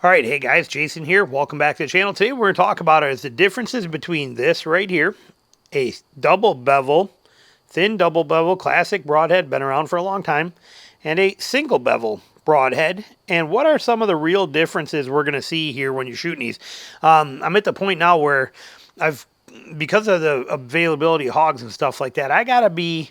All right, hey guys, Jason here. Welcome back to the channel. Today we're going to talk about is the differences between this right here, a double bevel, thin double bevel, classic broadhead, been around for a long time, and a single bevel broadhead, and what are some of the real differences we're going to see here when you're shooting these. I'm at the point now where because of the availability of hogs and stuff like that, I got to be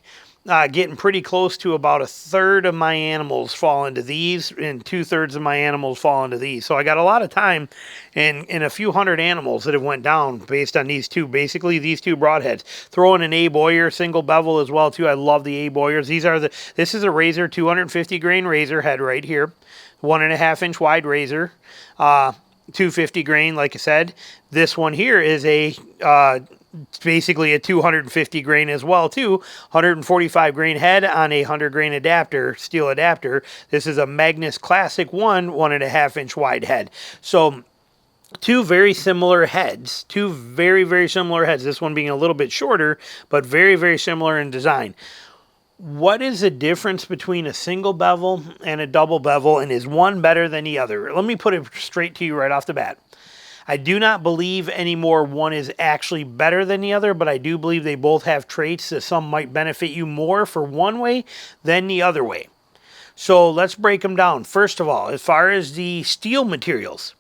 getting pretty close to about a third of my animals fall into these, and 2/3 of my animals fall into these. So I got a lot of time and a few hundred animals that have went down based on these two, basically these two broadheads. Throw in an A Boyer single bevel as well too. I love the A Boyers. This is a razor, 250 grain razor head right here, 1.5 inch wide razor. 250 grain, like I said. This one here is basically a 250 grain as well too. 145 grain head on a 100 grain adapter, steel adapter. This is a Magnus Classic 1.5 inch wide head. So two very similar heads, two very, very similar heads. This one being a little bit shorter, but very, very similar in design. What is the difference between a single bevel and a double bevel, and is one better than the other? Let me put it straight to you right off the bat. I do not believe anymore one is actually better than the other, but I do believe they both have traits that some might benefit you more for one way than the other way. So let's break them down. First of all, as far as the steel materials,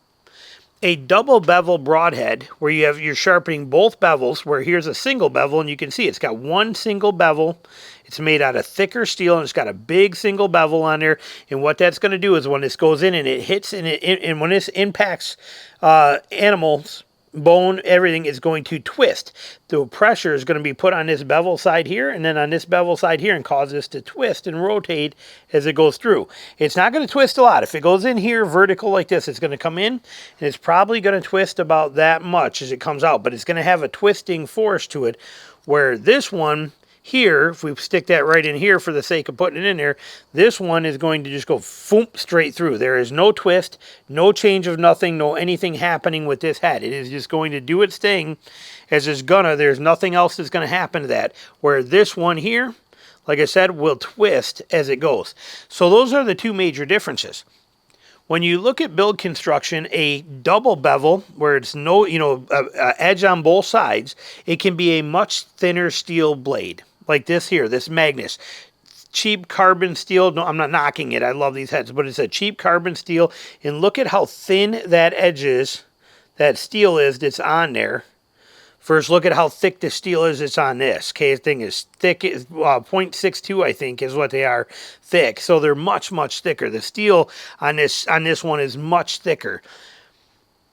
a double bevel broadhead where you're sharpening both bevels, where here's a single bevel, and you can see it's got one single bevel. It's made out of thicker steel, and it's got a big single bevel on there. And what that's going to do is when this goes in and it hits, and when this impacts animals, bone, everything is going to twist. The pressure is going to be put on this bevel side here and then on this bevel side here and cause this to twist and rotate as it goes through. It's not going to twist a lot. If it goes in here vertical like this, it's going to come in and it's probably going to twist about that much as it comes out, but it's going to have a twisting force to it, where this one here, if we stick that right in here for the sake of putting it in there, this one is going to just go foomp straight through. There is no twist, no change of nothing, no anything happening with this head. It is just going to do its thing as it's gonna. There's nothing else that's going to happen to that. Where this one here, like I said, will twist as it goes. So those are the two major differences. When you look at build construction, a double bevel, where it's no, edge on both sides, it can be a much thinner steel blade. Like this here, this Magnus. Cheap carbon steel. No, I'm not knocking it. I love these heads, but it's a cheap carbon steel. And look at how thin that edge is, that steel is that's on there. First, look at how thick the steel is that's on this. Okay, this thing is thick. 0.62, I think, is what they are thick. So they're much, much thicker. The steel on this one is much thicker.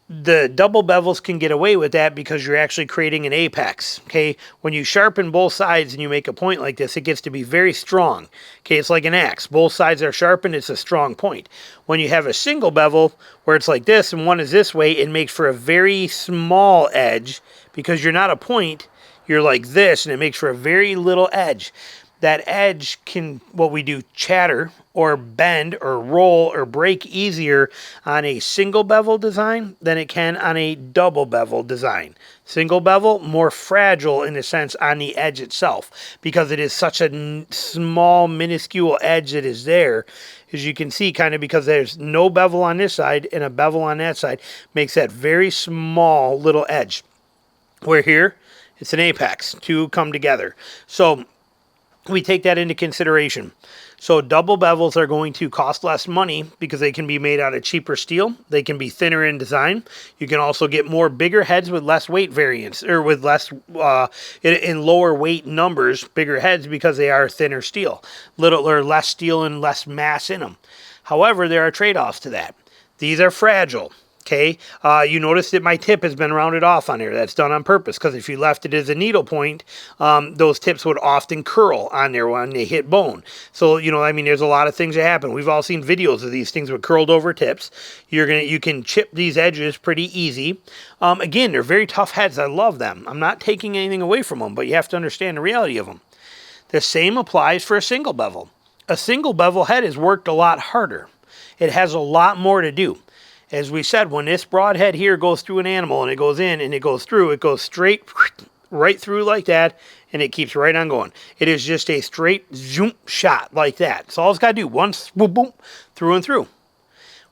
The double bevels can get away with that because you're actually creating an apex. Okay, when you sharpen both sides and you make a point like this, it gets to be very strong. Okay, it's like an axe. Both sides are sharpened, it's a strong point. When you have a single bevel where it's like this and one is this way, it makes for a very small edge because you're not a point, you're like this, and it makes for a very little edge. That edge can, what we do, chatter or bend or roll or break easier on a single bevel design than it can on a double bevel design. Single bevel, more fragile in a sense on the edge itself because it is such a small, minuscule edge that is there. As you can see, kind of because there's no bevel on this side and a bevel on that side, makes that very small little edge. Where here, it's an apex. Two come together. So we take that into consideration. So double bevels are going to cost less money because they can be made out of cheaper steel. They can be thinner in design. You can also get more bigger heads with less weight variance, or with less in lower weight numbers, bigger heads because they are thinner steel. Little or less steel and less mass in them. However, there are trade-offs to that. These are fragile. Okay, you notice that my tip has been rounded off on here. That's done on purpose because if you left it as a needle point, those tips would often curl on there when they hit bone. So, there's a lot of things that happen. We've all seen videos of these things with curled over tips. You can chip these edges pretty easy. Again, they're very tough heads. I love them. I'm not taking anything away from them, but you have to understand the reality of them. The same applies for a single bevel. A single bevel head is worked a lot harder. It has a lot more to do. As we said, when this broadhead here goes through an animal and it goes in and it goes through, it goes straight right through like that, and it keeps right on going. It is just a straight zoom shot like that. That's all it's got to do. Once, boom, boom, through and through.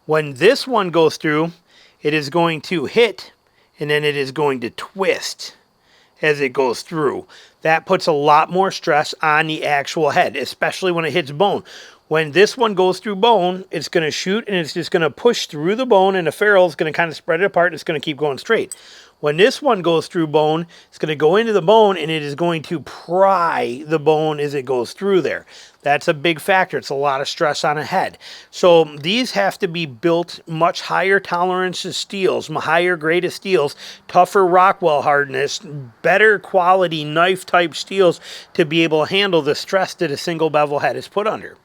When this one goes through, it is going to hit, and then it is going to twist as it goes through. That puts a lot more stress on the actual head, especially when it hits bone. When this one goes through bone, it's going to shoot, and it's just going to push through the bone, and the ferrule is going to kind of spread it apart, and it's going to keep going straight. When this one goes through bone, it's going to go into the bone, and it is going to pry the bone as it goes through there. That's a big factor. It's a lot of stress on a head. So these have to be built much higher tolerance of steels, higher grade of steels, tougher Rockwell hardness, better quality knife type steels to be able to handle the stress that a single bevel head is put under.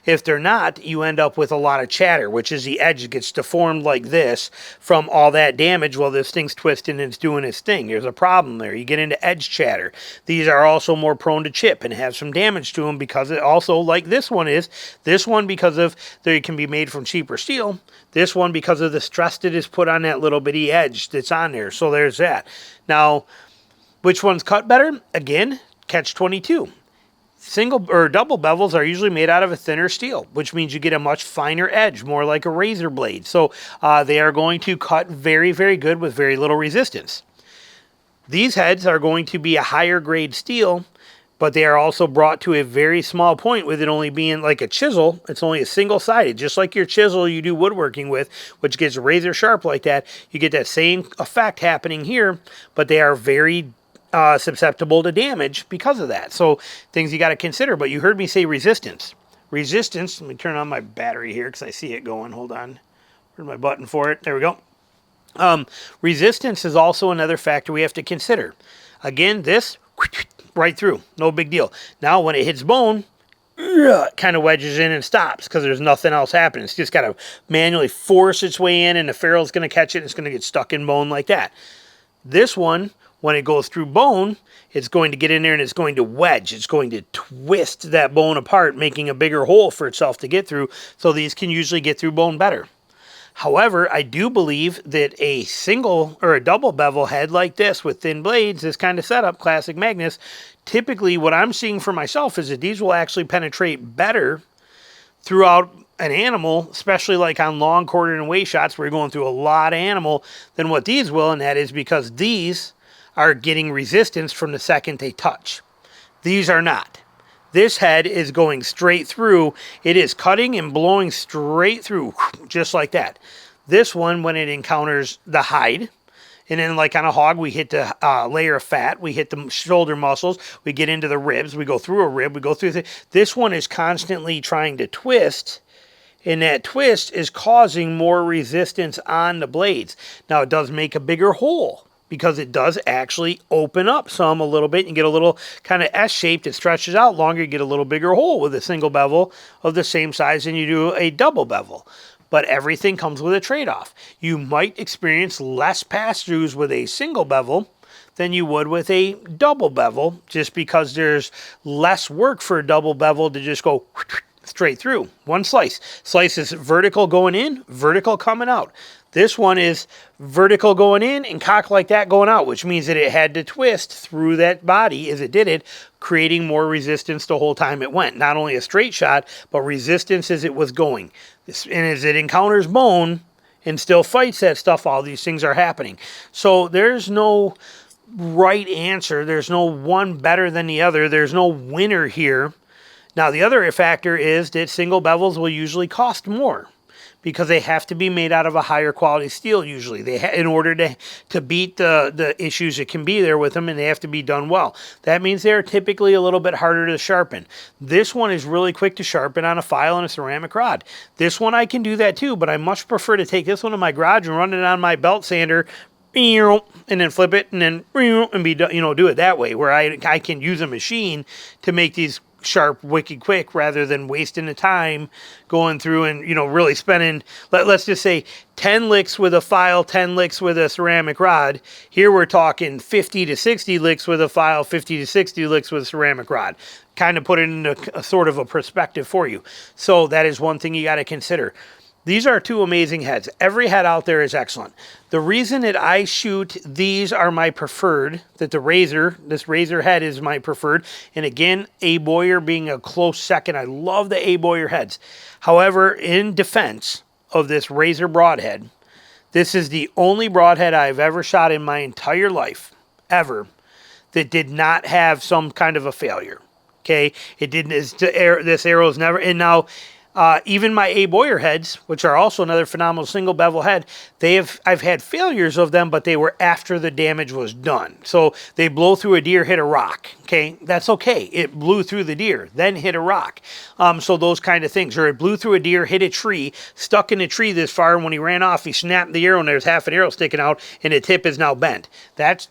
If they're not, you end up with a lot of chatter, which is the edge gets deformed like this from all that damage while this thing's twisting and it's doing its thing. There's a problem there. You get into edge chatter. These are also more prone to chip and have some damage to them because it also, like this one is, this one because of they can be made from cheaper steel, this one because of the stress that is put on that little bitty edge that's on there. So there's that. Now, which one's cut better? Again, catch 22. Single or double bevels are usually made out of a thinner steel, which means you get a much finer edge, more like a razor blade. So they are going to cut very, very good with very little resistance. These heads are going to be a higher grade steel, but they are also brought to a very small point with it only being like a chisel. It's only a single-sided, just like your chisel you do woodworking with, which gets razor sharp like that. You get that same effect happening here, but they are very susceptible to damage because of that. So things you got to consider. But you heard me say resistance. Resistance, let me turn on my battery here because I see it going. Hold on. Where's my button for it? There we go. Resistance is also another factor we have to consider. Again, this, right through. No big deal. Now when it hits bone, it kind of wedges in and stops because there's nothing else happening. It's just got to manually force its way in, and the ferrule's going to catch it, and it's going to get stuck in bone like that. This one, when it goes through bone, it's going to get in there and it's going to wedge. It's going to twist that bone apart, making a bigger hole for itself to get through. So these can usually get through bone better. However, I do believe that a single or a double bevel head like this with thin blades, this kind of setup, classic Magnus, typically what I'm seeing for myself is that these will actually penetrate better throughout an animal, especially like on long quarter and weight shots where you're going through a lot of animal, than what these will, and that is because these are getting resistance from the second they touch. These are not. This head is going straight through. It is cutting and blowing straight through, just like that. This one, when it encounters the hide, and then like on a hog, we hit the layer of fat, we hit the shoulder muscles, we get into the ribs, we go through a rib, we go through this one is constantly trying to twist, and that twist is causing more resistance on the blades. Now, it does make a bigger hole, because it does actually open up some a little bit. You get a little kind of S-shaped. It stretches out longer. You get a little bigger hole with a single bevel of the same size than you do a double bevel. But everything comes with a trade-off. You might experience less pass-throughs with a single bevel than you would with a double bevel, just because there's less work for a double bevel to just go straight through. One slice. Slice is vertical going in, vertical coming out. This one is vertical going in and cocked like that going out, which means that it had to twist through that body as it did it, creating more resistance the whole time it went. Not only a straight shot, but resistance as it was going. And as it encounters bone and still fights that stuff, all these things are happening. So there's no right answer. There's no one better than the other. There's no winner here. Now, the other factor is that single bevels will usually cost more, because they have to be made out of a higher quality steel usually. In order to beat the issues that can be there with them, and they have to be done well. That means they're typically a little bit harder to sharpen. This one is really quick to sharpen on a file and a ceramic rod. This one I can do that too, but I much prefer to take this one in my garage and run it on my belt sander, and then flip it, and then and be done, do it that way, where I can use a machine to make these sharp wicked quick rather than wasting the time going through and really spending, let's just say 10 licks with a file, 10 licks with a ceramic rod. Here we're talking 50 to 60 licks with a file, 50 to 60 licks with a ceramic rod. Kind of put it in a sort of a perspective for you. So that is one thing you got to consider. These are two amazing heads. Every head out there is excellent. The reason that I shoot these are my preferred, that this razor head is my preferred, and again, A. Boyer being a close second. I love the A. Boyer heads. However, in defense, of this Razor broadhead. This is the only broadhead I've ever shot in my entire life, ever, that did not have some kind of a failure. Okay, it didn't. This arrow is never. And now, even my A. Boyer heads, which are also another phenomenal single bevel head, I've had failures of them, but they were after the damage was done. So they blow through a deer, hit a rock. Okay, that's okay. It blew through the deer, then hit a rock. So those kind of things, or it blew through a deer, hit a tree, stuck in a tree this far, and when he ran off, he snapped the arrow, and there's half an arrow sticking out, and the tip is now bent. That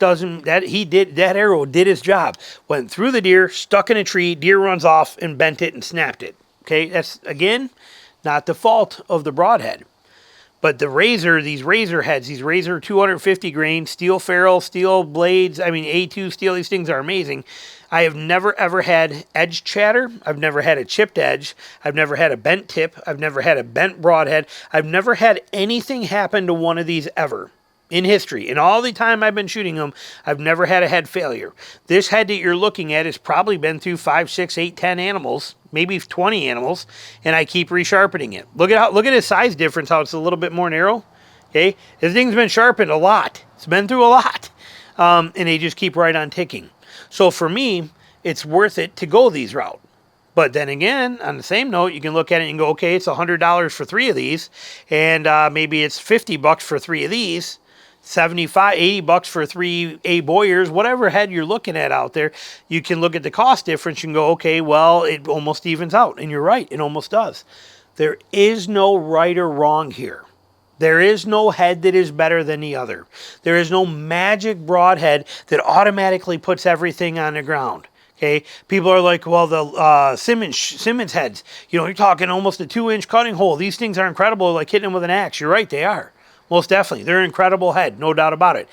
arrow did its job. Went through the deer, stuck in a tree, deer runs off, and bent it and snapped it. Okay, that's, again, not the fault of the broadhead. But the Razor, these Razor heads, these Razor 250 grain, steel ferrule, steel blades, I mean A2 steel, these things are amazing. I have never ever had edge chatter. I've never had a chipped edge. I've never had a bent tip. I've never had a bent broadhead. I've never had anything happen to one of these ever. In history, in all the time I've been shooting them, I've never had a head failure. This head that you're looking at has probably been through 5, 6, 8, 10 animals, maybe 20 animals, and I keep resharpening it. Look at his size difference, how it's a little bit more narrow. Okay, this thing's been sharpened a lot. It's been through a lot, and they just keep right on ticking. So for me, it's worth it to go these route. But then again, on the same note, you can look at it and go, okay, it's $100 for 3 of these, and maybe it's $50 for 3 of these. 75, 80 bucks for 3 A. Boyers, whatever head you're looking at out there, you can look at the cost difference and go, okay, well, it almost evens out. And you're right, it almost does. There is no right or wrong here. There is no head that is better than the other. There is no magic broadhead that automatically puts everything on the ground. Okay, people are like, well, the Simmons heads, you're talking almost a 2-inch cutting hole. These things are incredible, like hitting them with an axe. You're right, they are. Most definitely. They're an incredible head, no doubt about it.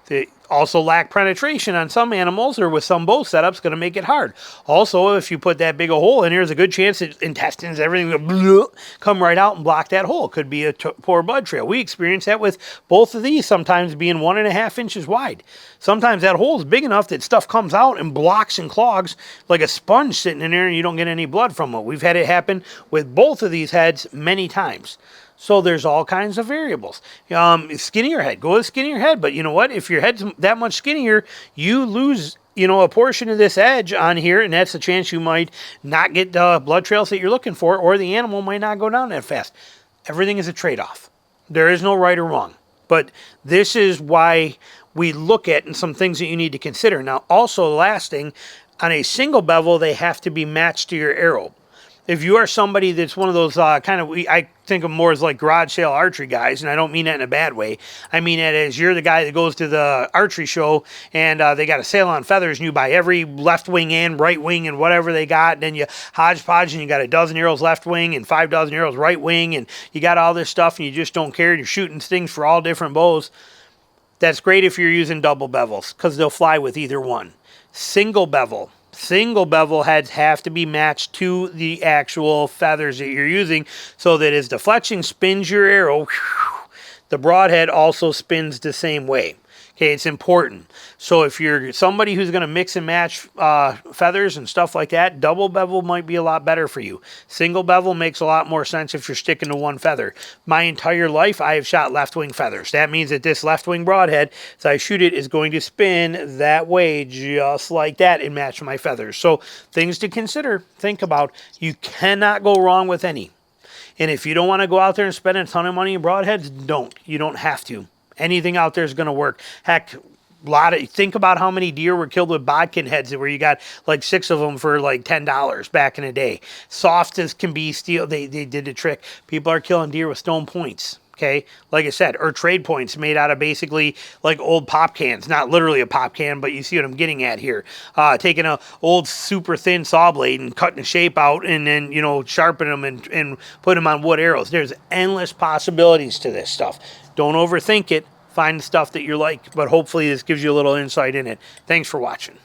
They also lack penetration on some animals, or with some bow setups, going to make it hard. Also, if you put that big a hole in, there's a good chance that intestines, everything will come right out and block that hole. Could be a poor blood trail. We experience that with both of these sometimes being 1.5 inches wide. Sometimes that hole is big enough that stuff comes out and blocks and clogs like a sponge sitting in there, and you don't get any blood from it. We've had it happen with both of these heads many times. So there's all kinds of variables. Skinnier head, go with skinnier head. But you know what? If your head's that much skinnier, you lose, a portion of this edge on here, and that's a chance you might not get the blood trails that you're looking for, or the animal might not go down that fast. Everything is a trade-off. There is no right or wrong. But this is why we look at some things that you need to consider. Now, also, the last thing, on a single bevel, they have to be matched to your arrow. If you are somebody that's one of those I think of more as like garage sale archery guys, and I don't mean that in a bad way. I mean that as you're the guy that goes to the archery show, and they got a sale on feathers, and you buy every left wing and right wing and whatever they got, and then you hodgepodge, and you got a dozen arrows left wing and 5 dozen arrows right wing, and you got all this stuff, and you just don't care, and you're shooting things for all different bows. That's great if you're using double bevels, because they'll fly with either one. Single bevel heads have to be matched to the actual feathers that you're using, so that as the fletching spins your arrow, the broadhead also spins the same way. Okay, it's important. So if you're somebody who's going to mix and match feathers and stuff like that, double bevel might be a lot better for you. Single bevel makes a lot more sense if you're sticking to one feather. My entire life, I have shot left wing feathers. That means that this left wing broadhead, as I shoot it, is going to spin that way, just like that, and match my feathers. So things to consider, think about. You cannot go wrong with any. And if you don't want to go out there and spend a ton of money on broadheads, don't. You don't have to. Anything out there is going to work. Heck, think about how many deer were killed with bodkin heads where you got like 6 of them for like $10 back in the day. Soft as can be steel, they did the trick. People are killing deer with stone points. Okay, like I said, or trade points made out of basically like old pop cans. Not literally a pop can, but you see what I'm getting at here. Taking a old super thin saw blade and cutting the shape out, and then sharpening them and put them on wood arrows. There's endless possibilities to this stuff. Don't overthink it. Find stuff that you like, but hopefully this gives you a little insight in it. Thanks for watching.